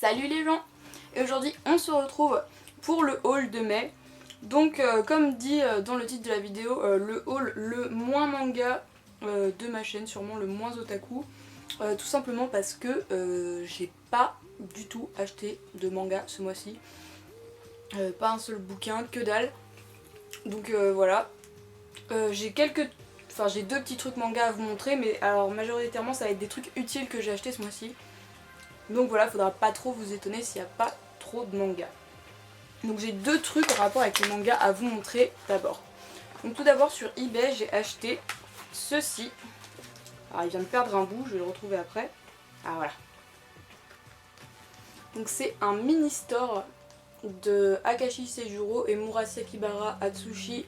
Salut les gens! Et aujourd'hui on se retrouve pour le haul de mai. Donc comme dit dans le titre de la vidéo, le haul le moins manga de ma chaîne, sûrement le moins otaku. Tout simplement parce que j'ai pas du tout acheté de manga ce mois-ci. Pas un seul bouquin, que dalle. Donc voilà. J'ai deux petits trucs manga à vous montrer, mais alors majoritairement ça va être des trucs utiles que j'ai acheté ce mois-ci. Donc voilà, faudra pas trop vous étonner s'il n'y a pas trop de mangas. Donc j'ai deux trucs en rapport avec les mangas à vous montrer d'abord. Donc tout d'abord sur eBay j'ai acheté ceci. Alors il vient de perdre un bout, je vais le retrouver après. Ah voilà. Donc c'est un mini store de Akashi Seijuro et Murasaki Bara Atsushi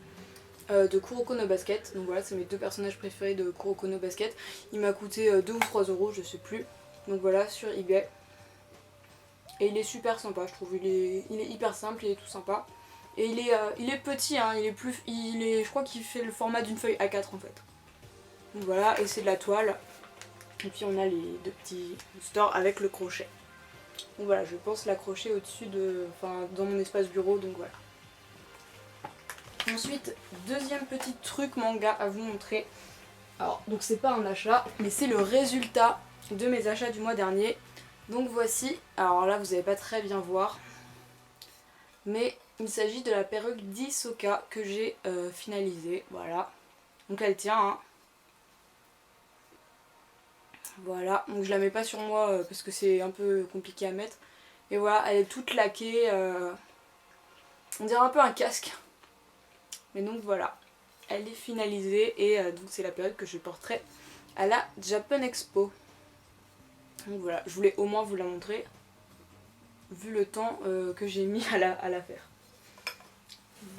de Kuroko no Basket. Donc voilà, c'est mes deux personnages préférés de Kuroko no Basket. Il m'a coûté 2 ou 3 euros, je sais plus. Donc voilà, sur eBay. Et il est super sympa, je trouve. Il est hyper simple, il est tout sympa. Et il est petit, hein, je crois qu'il fait le format d'une feuille A4 en fait. Donc voilà, et c'est de la toile. Et puis on a les deux petits stores avec le crochet. Donc voilà, je pense l'accrocher au-dessus dans mon espace bureau, donc voilà. Ensuite, deuxième petit truc manga à vous montrer. Alors, donc c'est pas un achat, mais c'est le résultat de mes achats du mois dernier. Donc voici, alors là vous n'allez pas très bien voir, mais il s'agit de la perruque d'Hisoka que j'ai finalisée, voilà. Donc elle tient, hein. Voilà, donc je la mets pas sur moi parce que c'est un peu compliqué à mettre. Et voilà, elle est toute laquée, on dirait un peu un casque. Mais donc voilà, elle est finalisée et donc c'est la perruque que je porterai à la Japan Expo. Donc voilà, je voulais au moins vous la montrer, vu le temps que j'ai mis à la faire.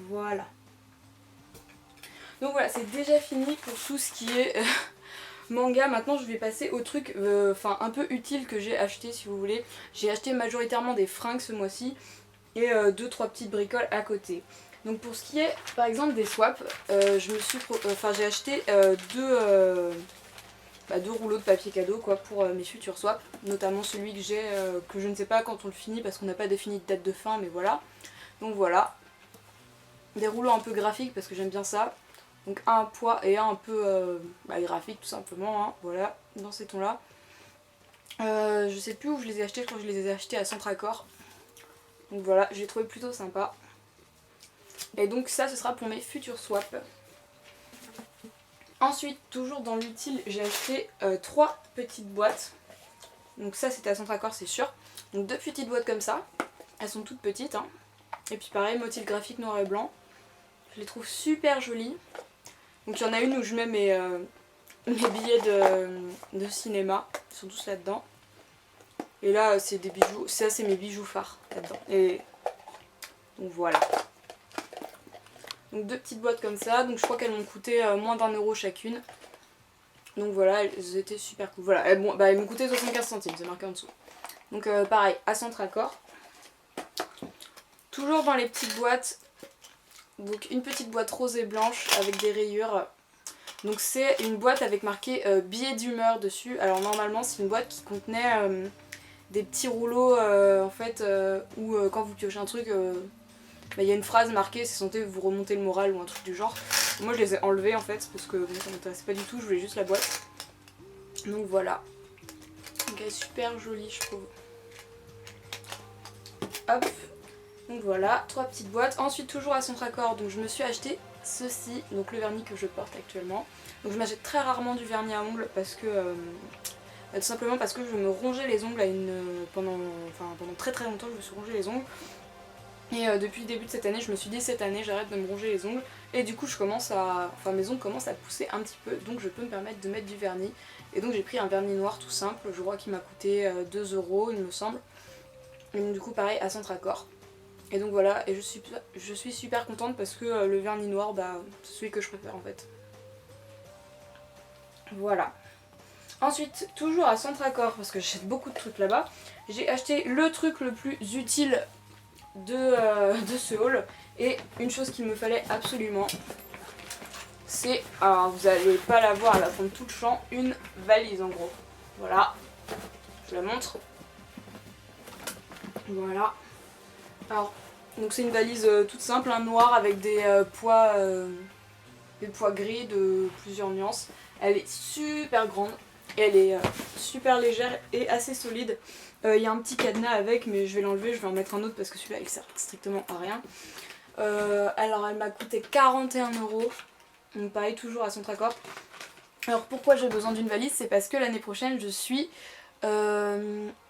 Voilà. Donc voilà, c'est déjà fini pour tout ce qui est manga. Maintenant je vais passer au truc un peu utile que j'ai acheté si vous voulez. J'ai acheté majoritairement des fringues ce mois-ci et 2-3 petites bricoles à côté. Donc pour ce qui est par exemple des swaps, j'ai acheté deux rouleaux de papier cadeau quoi, pour mes futurs swaps, notamment celui que j'ai, que je ne sais pas quand on le finit parce qu'on n'a pas défini de date de fin, mais voilà. Donc voilà, des rouleaux un peu graphiques parce que j'aime bien ça. Donc un poids et un peu graphique tout simplement, hein, voilà, dans ces tons là. Je sais plus où je les ai achetés, je crois que je les ai achetés à Centre Accord. Donc voilà, j'ai trouvé plutôt sympa. Et donc ça ce sera pour mes futurs swaps. Ensuite, toujours dans l'utile, j'ai acheté 3 petites boîtes. Donc ça c'était à Centre Accord, c'est sûr. Donc 2 petites boîtes comme ça. Elles sont toutes petites, hein. Et puis pareil, motif graphique noir et blanc. Je les trouve super jolies. Donc il y en a une où je mets mes billets de cinéma. Ils sont tous là-dedans. Et là c'est des bijoux. Ça c'est mes bijoux phares là-dedans. Et donc voilà. Donc 2 petites boîtes comme ça, donc je crois qu'elles m'ont coûté moins d'1 euro chacune. Donc voilà, elles étaient super cool. Voilà, elles m'ont coûté 75 centimes, c'est marqué en dessous. Donc pareil, à Centre Accord. Toujours dans les petites boîtes, donc une petite boîte rose et blanche avec des rayures. Donc c'est une boîte avec marqué billets d'humeur dessus. Alors normalement c'est une boîte qui contenait des petits rouleaux en fait, où quand vous piochez un truc... il y a une phrase marquée, c'est censé vous remonter le moral ou un truc du genre. Moi je les ai enlevés en fait parce que bon, ça m'intéressait pas du tout, je voulais juste la boîte. Donc voilà. Donc elle est super jolie je trouve. Hop. Donc voilà, 3 petites boîtes. Ensuite toujours à Centre Accord, donc je me suis acheté ceci, donc le vernis que je porte actuellement. Donc je m'achète très rarement du vernis à ongles parce que... tout simplement parce que je me rongeais les ongles pendant très très longtemps je me suis rongé les ongles. Et depuis le début de cette année, je me suis dit cette année j'arrête de me ronger les ongles. Et du coup mes ongles commencent à pousser un petit peu, donc je peux me permettre de mettre du vernis. Et donc j'ai pris un vernis noir tout simple, je crois qu'il m'a coûté 2 euros il me semble. Et donc du coup pareil à Centre Accord. Et donc voilà, et je suis super contente parce que le vernis noir, c'est celui que je préfère en fait. Voilà. Ensuite, toujours à Centre Accord, parce que j'achète beaucoup de trucs là-bas, j'ai acheté le truc le plus utile de ce haul. Et une chose qu'il me fallait absolument, c'est, alors vous n'allez pas la voir, elle va prendre tout le champ, une valise en gros. Voilà, je la montre. Voilà. Alors, donc c'est une valise toute simple, hein, noire avec des pois gris de plusieurs nuances. Elle est super grande et elle est super légère et assez solide. Il y a un petit cadenas avec, mais je vais l'enlever, je vais en mettre un autre parce que celui-là il sert strictement à rien. Alors elle m'a coûté 41 €, donc pareil toujours à Centracor. Alors pourquoi j'ai besoin d'une valise? C'est parce que l'année prochaine je suis en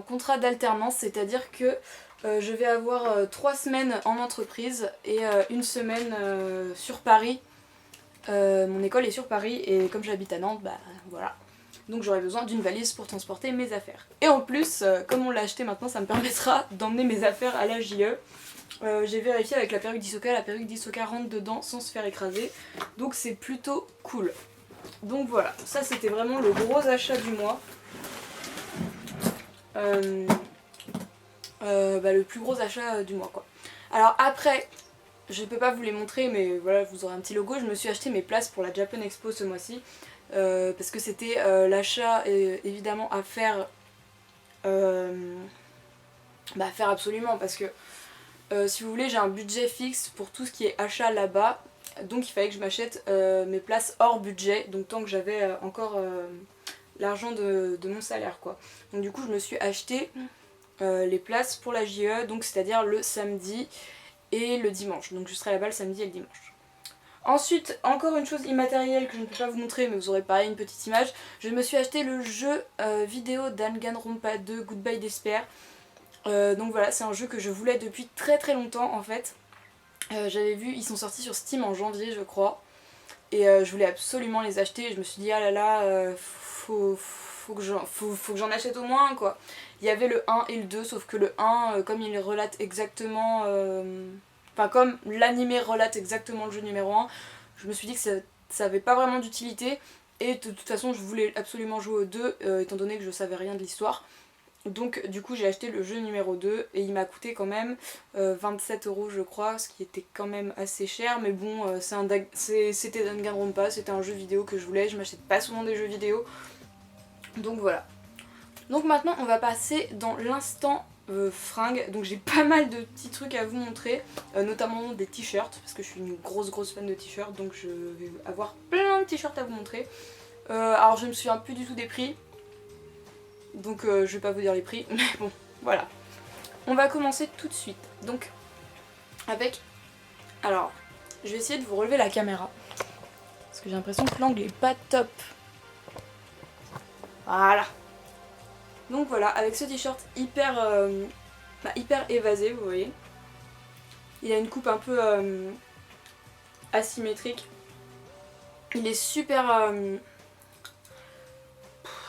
contrat d'alternance, c'est-à-dire que je vais avoir 3 semaines en entreprise et une semaine sur Paris. Mon école est sur Paris et comme j'habite à Nantes, bah voilà. Donc j'aurai besoin d'une valise pour transporter mes affaires. Et en plus, comme on l'a acheté maintenant, ça me permettra d'emmener mes affaires à la JE. J'ai vérifié avec la perruque d'Hisoka, la perruque d'Hisoka rentre dedans sans se faire écraser. Donc c'est plutôt cool. Donc voilà, ça c'était vraiment le gros achat du mois. Le plus gros achat du mois quoi. Alors après, je peux pas vous les montrer mais voilà, vous aurez un petit logo. Je me suis acheté mes places pour la Japan Expo ce mois-ci. Parce que c'était l'achat évidemment à faire faire absolument parce que si vous voulez j'ai un budget fixe pour tout ce qui est achat là-bas, donc il fallait que je m'achète mes places hors budget, donc tant que j'avais encore l'argent de mon salaire quoi. Donc du coup je me suis acheté les places pour la JE, donc c'est-à-dire le samedi et le dimanche, donc je serai là-bas le samedi et le dimanche. Ensuite, encore une chose immatérielle que je ne peux pas vous montrer, mais vous aurez pareil une petite image. Je me suis acheté le jeu vidéo Danganronpa 2 Goodbye Despair. Donc voilà, c'est un jeu que je voulais depuis très très longtemps en fait. J'avais vu, ils sont sortis sur Steam en janvier je crois. Et je voulais absolument les acheter. Je me suis dit, ah là là, faut que j'en achète au moins un quoi. Il y avait le 1 et le 2, sauf que le 1, comme il relate exactement... Enfin, comme l'animé relate exactement le jeu numéro 1, je me suis dit que ça avait pas vraiment d'utilité. Et de toute façon, je voulais absolument jouer au 2, étant donné que je savais rien de l'histoire. Donc, du coup, j'ai acheté le jeu numéro 2 et il m'a coûté quand même 27 € je crois, ce qui était quand même assez cher. Mais bon, c'était Danganronpa, c'était un jeu vidéo que je voulais. Je m'achète pas souvent des jeux vidéo. Donc voilà. Donc maintenant, on va passer dans l'instant fringues. Donc j'ai pas mal de petits trucs à vous montrer, notamment des t-shirts parce que je suis une grosse fan de t-shirts, donc je vais avoir plein de t-shirts à vous montrer. Alors je me souviens plus du tout des prix, donc je vais pas vous dire les prix, mais bon voilà. On va commencer tout de suite. Donc avec, alors je vais essayer de vous relever la caméra parce que j'ai l'impression que l'angle est pas top. Voilà. Donc voilà, avec ce t-shirt hyper évasé, vous voyez. Il a une coupe un peu asymétrique. Il est super...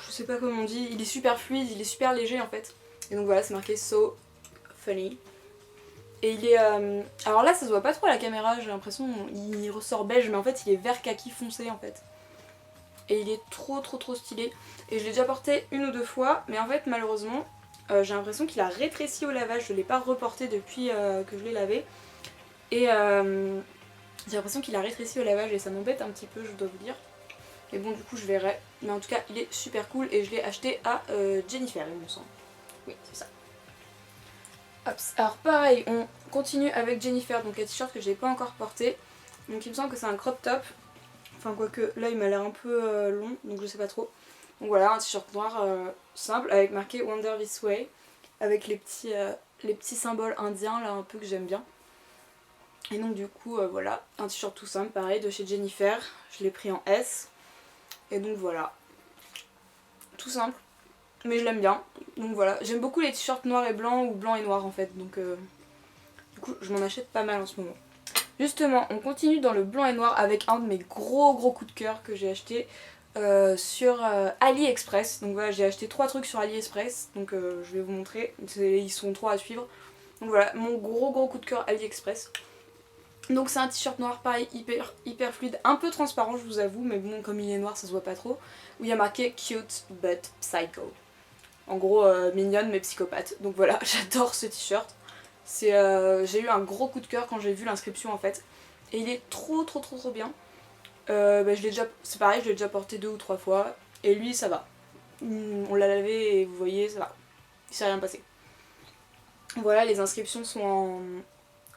je sais pas comment on dit, il est super fluide, il est super léger en fait. Et donc voilà, c'est marqué So Funny. Et il est... alors là, ça se voit pas trop à la caméra, j'ai l'impression, il ressort beige, mais en fait il est vert kaki foncé en fait. Et il est trop stylé. Et je l'ai déjà porté une ou deux fois, mais en fait malheureusement j'ai l'impression qu'il a rétréci au lavage. Je l'ai pas reporté depuis que je l'ai lavé. Et j'ai l'impression qu'il a rétréci au lavage et ça m'embête un petit peu, je dois vous dire. Mais bon, du coup je verrai. Mais en tout cas il est super cool et je l'ai acheté à Jennifer, il me semble. Oui, c'est ça. Hop. Alors pareil, on continue avec Jennifer, donc un t-shirt que j'ai pas encore porté. Donc il me semble que c'est un crop top. Enfin quoique là il m'a l'air un peu long, donc je sais pas trop. Donc voilà, un t-shirt noir simple avec marqué Wonder This Way. Avec les petits symboles indiens là un peu que j'aime bien. Et donc du coup voilà, un t-shirt tout simple, pareil de chez Jennifer. Je l'ai pris en S. Et donc voilà. Tout simple. Mais je l'aime bien. Donc voilà, j'aime beaucoup les t-shirts noirs et blancs ou blancs et noirs en fait. Donc du coup je m'en achète pas mal en ce moment. Justement, on continue dans le blanc et noir avec un de mes gros coups de cœur que j'ai acheté sur AliExpress. Donc voilà, j'ai acheté 3 trucs sur AliExpress, donc je vais vous montrer, ils sont 3 à suivre. Donc voilà, mon gros coup de cœur AliExpress. Donc c'est un t-shirt noir pareil, hyper fluide, un peu transparent je vous avoue, mais bon comme il est noir ça se voit pas trop. Où il y a marqué Cute but Psycho. En gros mignonne mais psychopathe. Donc voilà, j'adore ce t-shirt. J'ai eu un gros coup de cœur quand j'ai vu l'inscription en fait. Et il est trop bien. C'est pareil, je l'ai déjà porté 2 ou 3 fois. Et lui ça va. On l'a lavé et vous voyez ça va. Il s'est rien passé. Voilà, les inscriptions sont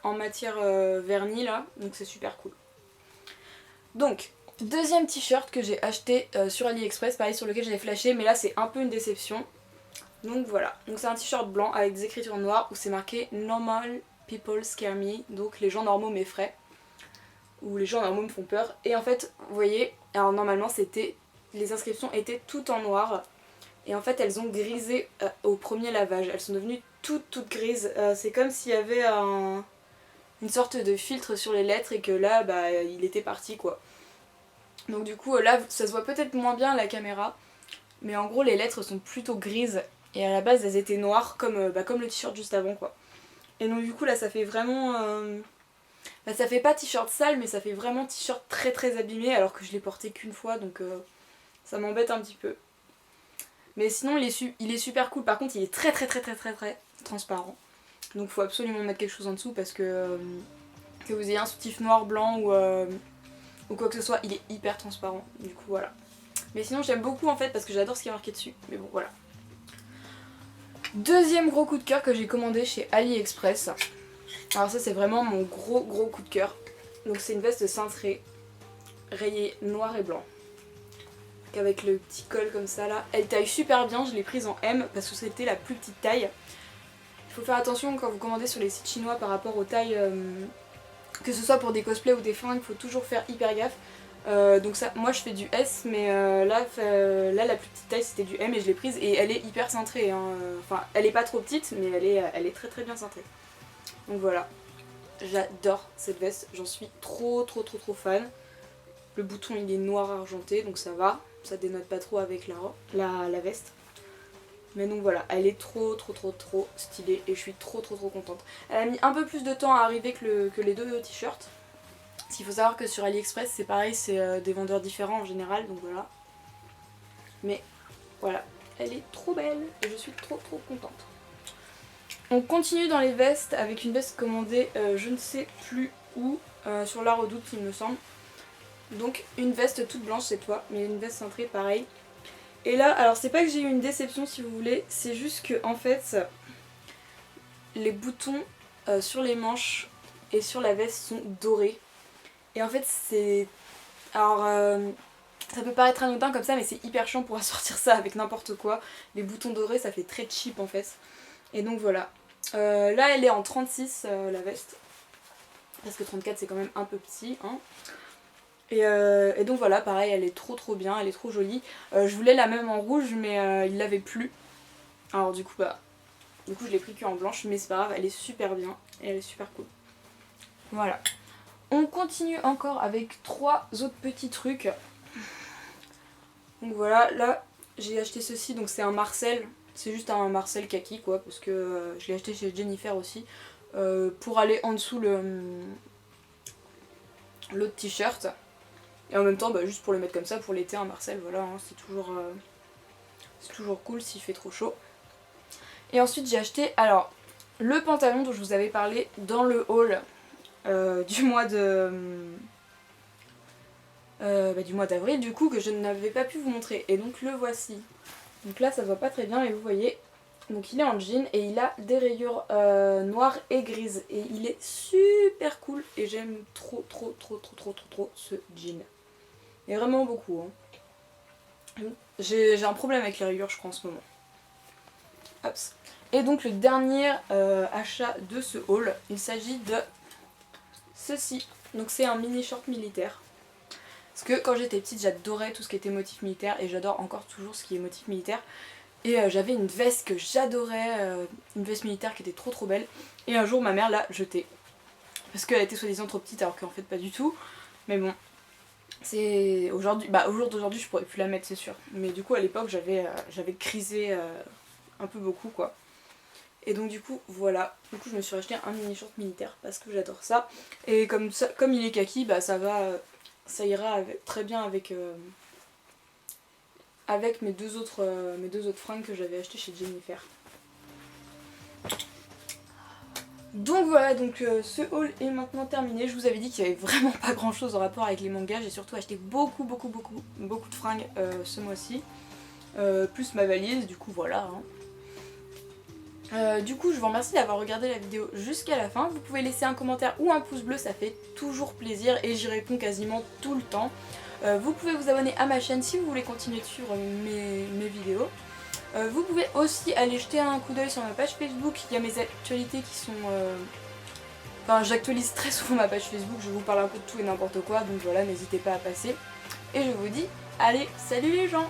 en matière vernis là, donc c'est super cool. Donc, deuxième t-shirt que j'ai acheté sur AliExpress, pareil sur lequel j'ai flashé, mais là c'est un peu une déception. Donc voilà, donc c'est un t-shirt blanc avec des écritures noires où c'est marqué Normal People Scare Me, donc les gens normaux m'effraient, ou les gens normaux me font peur. Et en fait, vous voyez, alors normalement les inscriptions étaient toutes en noir, et en fait elles ont grisé au premier lavage, elles sont devenues toutes grises. C'est comme s'il y avait une sorte de filtre sur les lettres et que là bah il était parti quoi. Donc du coup là ça se voit peut-être moins bien à la caméra, mais en gros les lettres sont plutôt grises et à la base elles étaient noires comme le t-shirt juste avant quoi. Et donc du coup là ça fait vraiment ça fait pas t-shirt sale, mais ça fait vraiment t-shirt très très abîmé alors que je l'ai porté qu'une fois, donc ça m'embête un petit peu. Mais sinon il est super cool. Par contre il est très transparent, donc faut absolument mettre quelque chose en dessous parce que vous ayez un soutif noir, blanc ou quoi que ce soit, il est hyper transparent, du coup voilà. Mais sinon j'aime beaucoup en fait parce que j'adore ce qui est marqué dessus, mais bon voilà. Deuxième gros coup de cœur que j'ai commandé chez AliExpress. Alors ça c'est vraiment mon gros coup de cœur. Donc c'est une veste cintrée, rayée noir et blanc, avec le petit col comme ça là. Elle taille super bien, je l'ai prise en M parce que c'était la plus petite taille. Il faut faire attention quand vous commandez sur les sites chinois par rapport aux tailles, que ce soit pour des cosplays ou des fringues, il faut toujours faire hyper gaffe. Donc ça, moi je fais du S, mais là la plus petite taille c'était du M et je l'ai prise et elle est hyper cintrée, hein. Enfin elle est pas trop petite mais elle est très bien cintrée. Donc voilà, j'adore cette veste, j'en suis trop fan. Le bouton il est noir argenté donc ça va, ça dénote pas trop avec la veste. Mais donc voilà, elle est trop stylée et je suis trop contente. Elle a mis un peu plus de temps à arriver que les deux t-shirts. Parce qu'il faut savoir que sur AliExpress c'est pareil, c'est des vendeurs différents en général, donc voilà. Mais voilà, elle est trop belle et je suis trop contente. On continue dans les vestes avec une veste commandée je ne sais plus où, sur la Redoute il me semble. Donc une veste toute blanche cette fois, mais une veste cintrée pareil. Et là, alors c'est pas que j'ai eu une déception si vous voulez, c'est juste que en fait les boutons sur les manches et sur la veste sont dorés. Et en fait c'est... Alors ça peut paraître anodin comme ça mais c'est hyper chiant pour assortir ça avec n'importe quoi. Les boutons dorés ça fait très cheap en fait. Et donc voilà. Là elle est en 36 la veste. Parce que 34 c'est quand même un peu petit hein. Et donc voilà, pareil, elle est trop bien, elle est trop jolie. Je voulais la même en rouge mais il l'avait plus. Alors du coup je l'ai pris qu'en blanche, mais c'est pas grave, elle est super bien et elle est super cool. Voilà. On continue encore avec 3 autres petits trucs. Donc voilà, là j'ai acheté ceci, donc c'est un Marcel. C'est juste un Marcel kaki quoi, parce que je l'ai acheté chez Jennifer aussi. Pour aller en dessous l'autre t-shirt. Et en même temps, juste pour le mettre comme ça, pour l'été, un Marcel, voilà, hein, c'est toujours cool s'il fait trop chaud. Et ensuite j'ai acheté, alors, le pantalon dont je vous avais parlé dans le haul du mois d'avril, du coup, que je n'avais pas pu vous montrer. Et donc le voici. Donc là, ça se voit pas très bien, mais vous voyez. Donc il est en jean et il a des rayures noires et grises. Et il est super cool et j'aime trop ce jean. Et vraiment beaucoup. Hein. J'ai un problème avec les rayures je crois en ce moment. Hops. Et donc le dernier achat de ce haul, il s'agit de ceci. Donc c'est un mini short militaire. Parce que quand j'étais petite j'adorais tout ce qui était motif militaire et j'adore encore toujours ce qui est motif militaire. Et j'avais une veste que j'adorais, une veste militaire qui était trop belle. Et un jour ma mère l'a jetée. Parce qu'elle était soi-disant trop petite alors qu'en fait pas du tout. Mais bon. C'est aujourd'hui, au jour d'aujourd'hui je pourrais plus la mettre c'est sûr, mais du coup à l'époque j'avais crisé un peu beaucoup quoi. Et donc du coup voilà, du coup je me suis acheté un mini short militaire parce que j'adore ça. Et comme il est kaki, ça ira très bien avec mes deux autres fringues que j'avais achetées chez Jennifer. Donc voilà, ce haul est maintenant terminé. Je vous avais dit qu'il n'y avait vraiment pas grand chose en rapport avec les mangas. J'ai surtout acheté beaucoup de fringues ce mois-ci. Plus ma valise, du coup voilà. Hein. Du coup, je vous remercie d'avoir regardé la vidéo jusqu'à la fin. Vous pouvez laisser un commentaire ou un pouce bleu, ça fait toujours plaisir et j'y réponds quasiment tout le temps. Vous pouvez vous abonner à ma chaîne si vous voulez continuer de suivre mes vidéos. Vous pouvez aussi aller jeter un coup d'œil sur ma page Facebook, il y a mes actualités qui sont... Enfin, j'actualise très souvent ma page Facebook, je vous parle un peu de tout et n'importe quoi, donc voilà, n'hésitez pas à passer. Et je vous dis, allez, salut les gens!